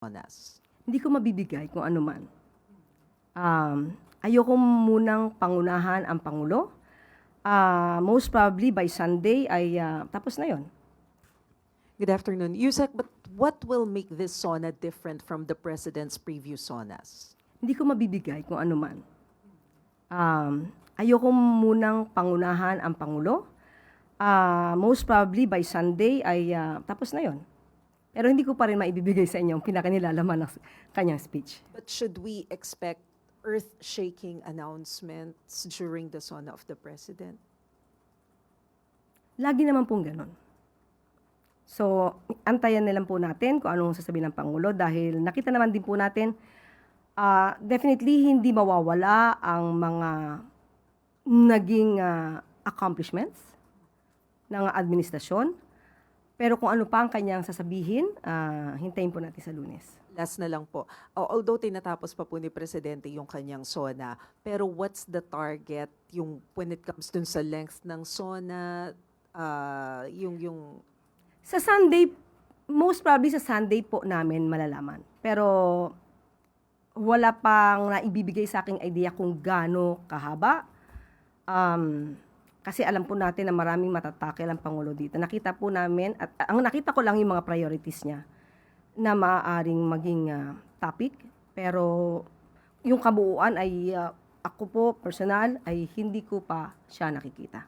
Onas. Hindi ko mabibigay kung ano man. Ayoko munang pangunahan ang Pangulo. Most probably by Sunday ay tapos na yon. Good afternoon. Yusek, but what will make this SONA different from the President's previous SONAs? Hindi ko mabibigay kung ano man. Ayoko munang pangunahan ang Pangulo. Most probably by Sunday ay tapos na yon. Pero hindi ko pa rin maibibigay sa inyo ang pinakanilalaman ng kanyang speech. But should we expect earth-shaking announcements during the SONA of the President? Lagi naman pong ganun. So, antayan nilang po natin kung anong sasabihin ng Pangulo dahil nakita naman din po natin, definitely hindi mawawala ang mga naging accomplishments ng administrasyon. Pero kung ano pa ang kanyang sasabihin, hintayin po natin sa Lunes. Last na lang po. Although tinatapos pa po ni Presidente yung kanyang SONA, pero what's the target yung when it comes dun sa length ng SONA, yung Sa Sunday, most probably sa Sunday po namin malalaman. Pero wala pang naibibigay sa aking idea kung gaano kahaba. Kasi alam po natin na maraming matatakil ang Pangulo dito. Nakita po namin, at ang nakita ko lang yung mga priorities niya na maaaring maging topic. Pero yung kabuuan ay ako po, personal, ay hindi ko pa siya nakikita.